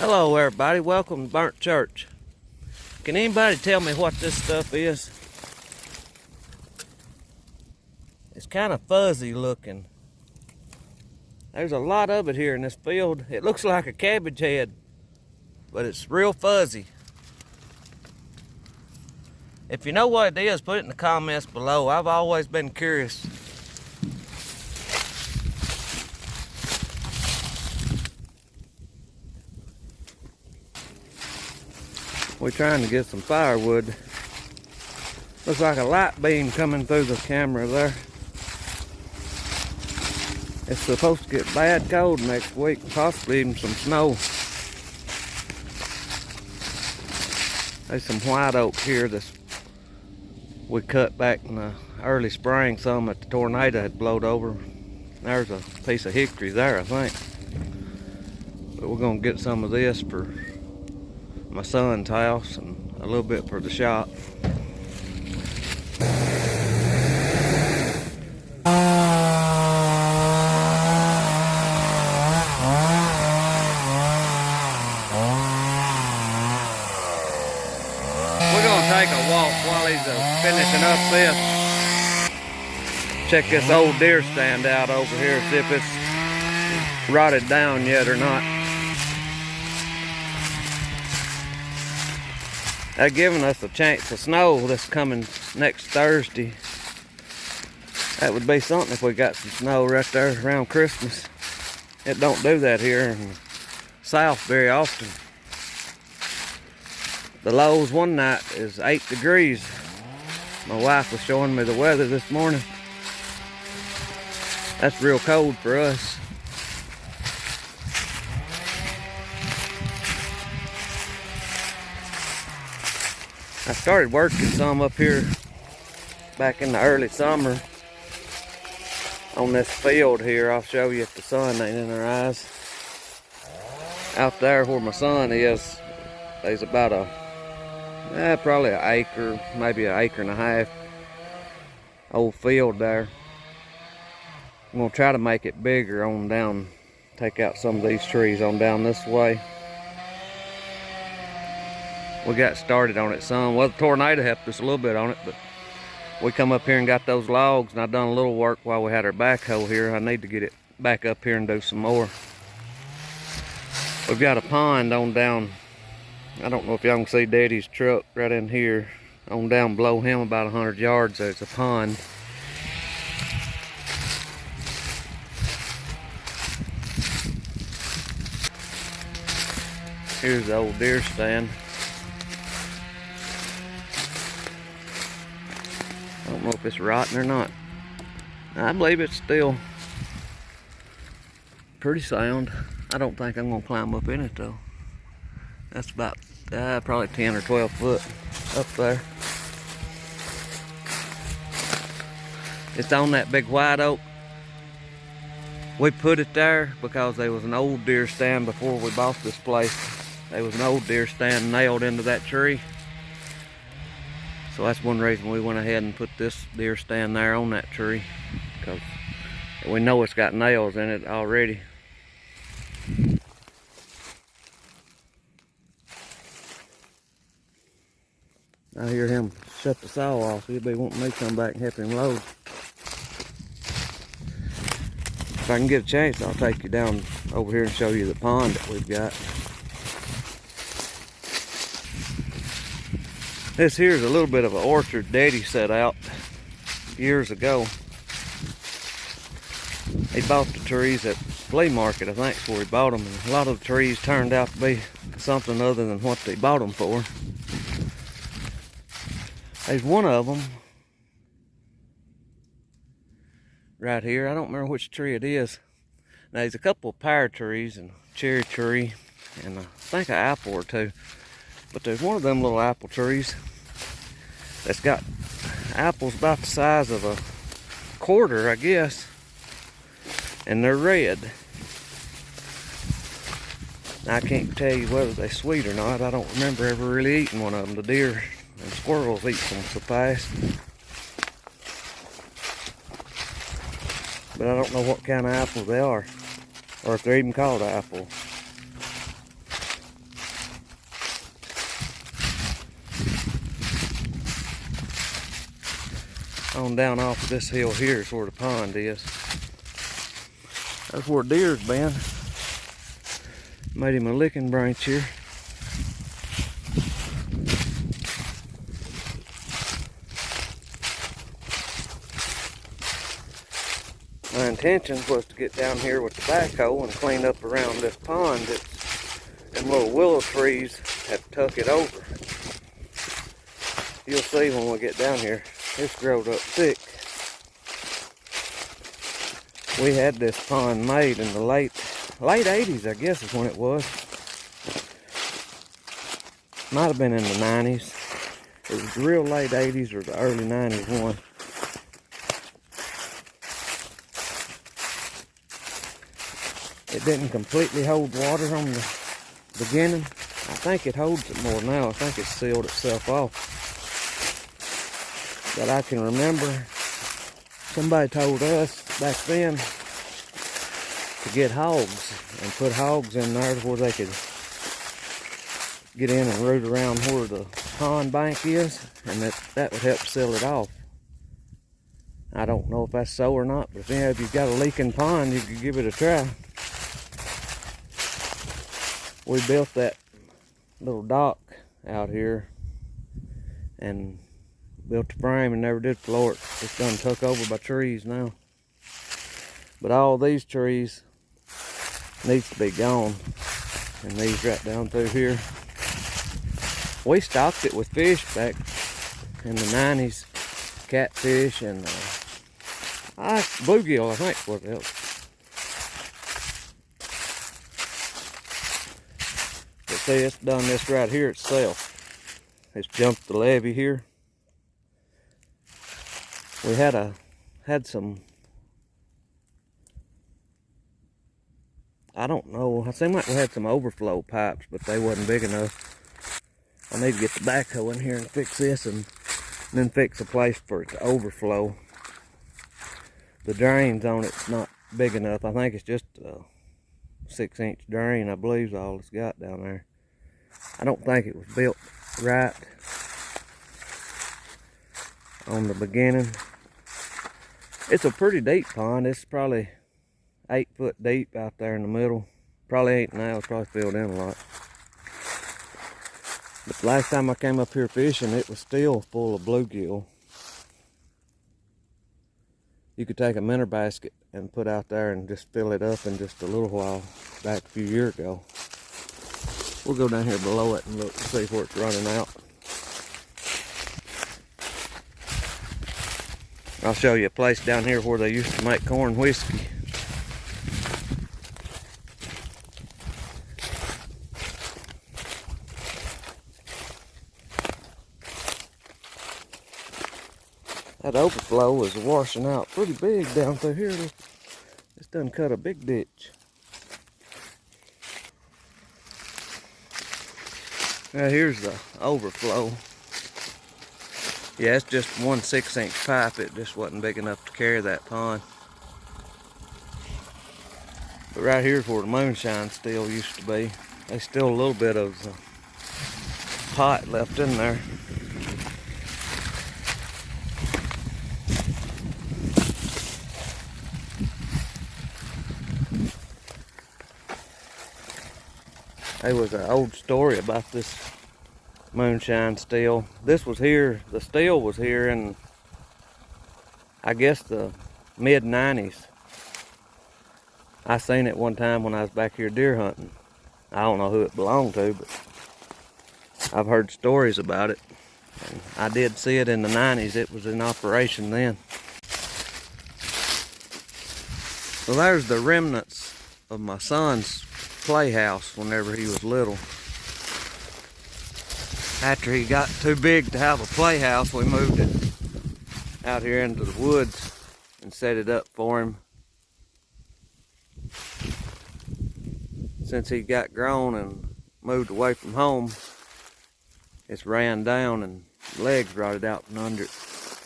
Hello everybody, welcome to Burnt Church. Can anybody tell me what this stuff is? It's kind of fuzzy looking. There's a lot of it here in this field. It looks like a cabbage head, but it's real fuzzy. If you know what it is, put it in the comments below. I've always been curious. We're trying to get some firewood. Looks like a light beam coming through the camera there. It's supposed to get bad cold next week, possibly even some snow. There's some white oak here that we cut back in the early spring, some that the tornado had blowed over. There's a piece of hickory there, I think. But we're gonna get some of this for my son's house and a little bit for the shop. We're gonna take a walk while he's finishing up this. Check this old deer stand out over here, see if it's rotted down yet or not. They're giving us a chance of snow this coming next Thursday. That would be something if we got some snow right there around Christmas. It don't do that here in the South very often. The lows one night is 8 degrees. My wife was showing me the weather this morning. That's real cold for us. I started working some up here back in the early summer on this field here. I'll show you if the sun ain't in our eyes. Out there where my son is, there's about probably an acre, maybe an acre and a half old field there. I'm gonna try to make it bigger on down, take out some of these trees on down this way. We got started on it some. Well, the tornado helped us a little bit on it, but we come up here and got those logs, and I done a little work while we had our backhoe here. I need to get it back up here and do some more. We've got a pond on down. I don't know if y'all can see Daddy's truck right in here. On down below him about 100 yards, there's a pond. Here's the old deer stand. I don't know if it's rotten or not. I believe it's still pretty sound. I don't think I'm gonna climb up in it though. That's about probably 10 or 12 foot up there. It's on that big white oak. We put it there because there was an old deer stand before we bought this place. There was an old deer stand nailed into that tree. So that's one reason we went ahead and put this deer stand there on that tree, because we know it's got nails in it already. I hear him shut the saw off. He'll be wanting me to come back and help him load. If I can get a chance, I'll take you down over here and show you the pond that we've got. This here's a little bit of an orchard Daddy set out years ago. He bought the trees at the flea market, I think, before he bought them. And a lot of the trees turned out to be something other than what they bought them for. There's one of them right here. I don't remember which tree it is. Now, there's a couple of pear trees and a cherry tree and I think an apple or two. But there's one of them little apple trees that's got apples about the size of a quarter, I guess. And they're red. Now, I can't tell you whether they're sweet or not. I don't remember ever really eating one of them. The deer and squirrels eat them so fast. But I don't know what kind of apple they are, or if they're even called apple. On down off of this hill here is where the pond is. That's where deer's been. Made him a licking branch here. My intention was to get down here with the backhoe and clean up around this pond that them little willow trees have tucked it over. You'll see when we get down here, it's growed up thick. We had this pond made in the late 80s, I guess is when it was. Might have been in the 90s. It was the real late 80s or the early 90s one. It didn't completely hold water on the beginning. I think it holds it more now. I think it's sealed itself off. But I can remember somebody told us back then to get hogs and put hogs in there where they could get in and root around where the pond bank is, and that would help seal it off. I don't know if that's so or not, but if you've got a leaking pond, you could give it a try. We built that little dock out here and built the frame and never did floor it. It's done took over by trees now. But all these trees needs to be gone. And these right down through here. We stocked it with fish back in the 90s. Catfish and bluegill, I think was it. But see, it's done this right here itself. It's jumped the levee here. We had some, I don't know, it seemed like we had some overflow pipes, but they wasn't big enough. I need to get the backhoe in here and fix this and then fix a place for it to overflow. The drains on it's not big enough. I think it's just a 6-inch drain, I believe is all it's got down there. I don't think it was built right on the beginning. It's a pretty deep pond. It's probably 8 foot deep out there in the middle. Probably ain't now, it's probably filled in a lot. But the last time I came up here fishing, it was still full of bluegill. You could take a minnow basket and put out there and just fill it up in just a little while back a few years ago. We'll go down here below it and look and see where it's running out. I'll show you a place down here where they used to make corn whiskey. That overflow was washing out pretty big down through here. It's done cut a big ditch. Now here's the overflow. Yeah, it's just one 6-inch pipe. It just wasn't big enough to carry that pond. But right here's where the Moonshine still used to be. There's still a little bit of the pot left in there. There was an old story about this Moonshine still. This was here, the still was here in, I guess, the mid-90s. I seen it one time when I was back here deer hunting. I don't know who it belonged to, but I've heard stories about it. And I did see it in the 90s. It was in operation then. So there's the remnants of my son's playhouse whenever he was little. After he got too big to have a playhouse, we moved it out here into the woods and set it up for him. Since he got grown and moved away from home, it's ran down and legs rotted out from under it.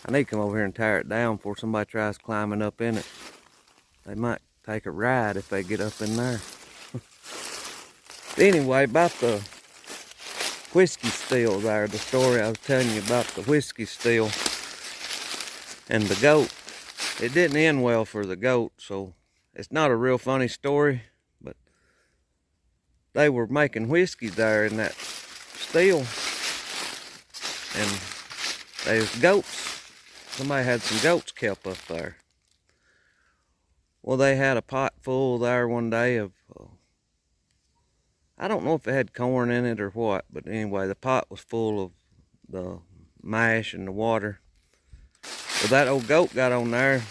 I need to come over here and tear it down before somebody tries climbing up in it. They might take a ride if they get up in there. Anyway, about the whiskey still there, the story I was telling you about the whiskey still. And the goat, it didn't end well for the goat, so it's not a real funny story, but they were making whiskey there in that still, and there's goats. Somebody had some goats kept up there. Well, they had a pot full there one day of, I don't know if it had corn in it or what, but anyway, the pot was full of the mash and the water. Well, that old goat got on there.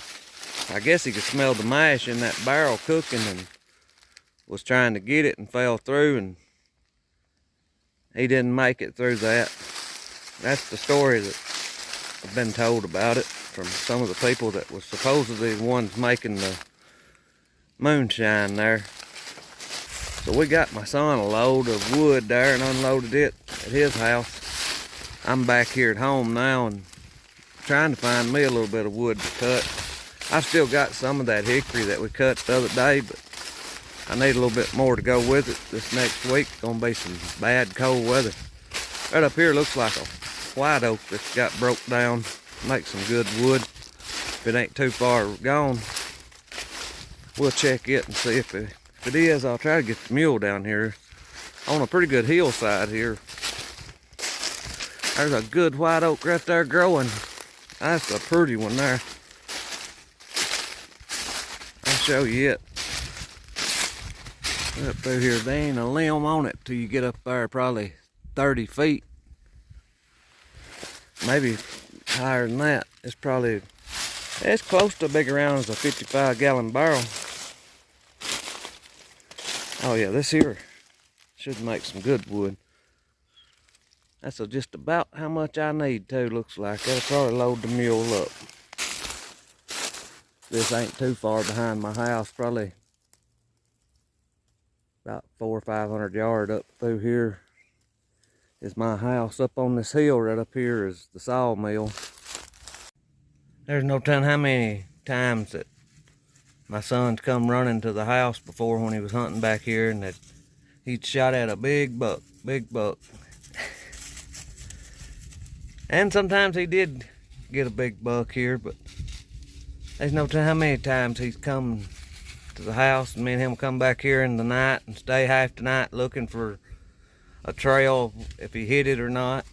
I guess he could smell the mash in that barrel cooking and was trying to get it and fell through, and he didn't make it through that. That's the story that I've been told about it from some of the people that was supposedly the ones making the moonshine there. So we got my son a load of wood there and unloaded it at his house. I'm back here at home now and trying to find me a little bit of wood to cut. I've still got some of that hickory that we cut the other day, but I need a little bit more to go with it this next week. It's gonna be some bad cold weather. Right up here looks like a white oak that's got broke down. Make some good wood. If it ain't too far gone, we'll check it and see if it is. I'll try to get the mule down here on a pretty good hillside here. There's a good white oak right there growing. That's a pretty one there. I'll show you it. Up through here, there ain't a limb on it till you get up there probably 30 feet. Maybe higher than that. It's close to big around as a 55-gallon barrel. Oh yeah, this here should make some good wood. That's just about how much I need too, looks like. That'll probably load the mule up. This ain't too far behind my house, probably about 400 or 500 yards up through here is my house. Up on this hill right up here is the sawmill. There's no telling how many times that my son's come running to the house before when he was hunting back here, and that he'd shot at a big buck. And sometimes he did get a big buck here, but there's no telling how many times he's come to the house and me and him come back here in the night and stay half the night looking for a trail, if he hit it or not.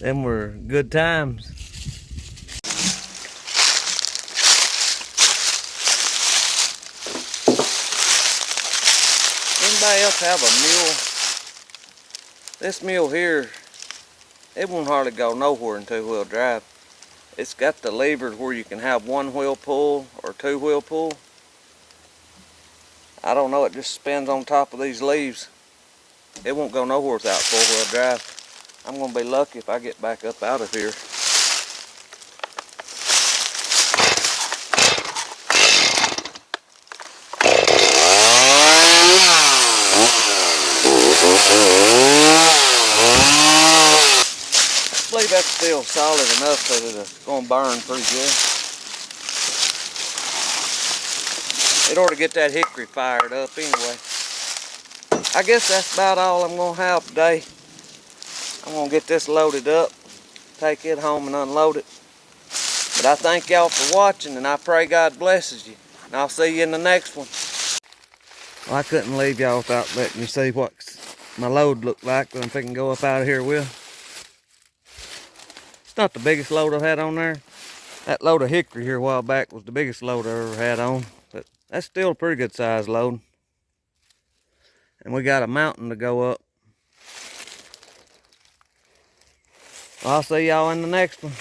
Them were good times. Anybody else have a mule? This mule here, it won't hardly go nowhere in two-wheel drive. It's got the levers where you can have one-wheel pull or two-wheel pull. I don't know, it just spins on top of these leaves. It won't go nowhere without four-wheel drive. I'm gonna be lucky if I get back up out of here. I believe that's still solid enough that it's gonna burn pretty good. It ought to get that hickory fired up anyway. I guess that's about all I'm gonna have today. I'm gonna get this loaded up, take it home and unload it. But I thank y'all for watching, and I pray God blesses you. And I'll see you in the next one. Well, I couldn't leave y'all without letting you see what my load looked like that I'm thinking to go up out of here with. It's not the biggest load I've had on there. That load of hickory here a while back was the biggest load I ever had on. But that's still a pretty good size load. And we got a mountain to go up. I'll see y'all in the next one.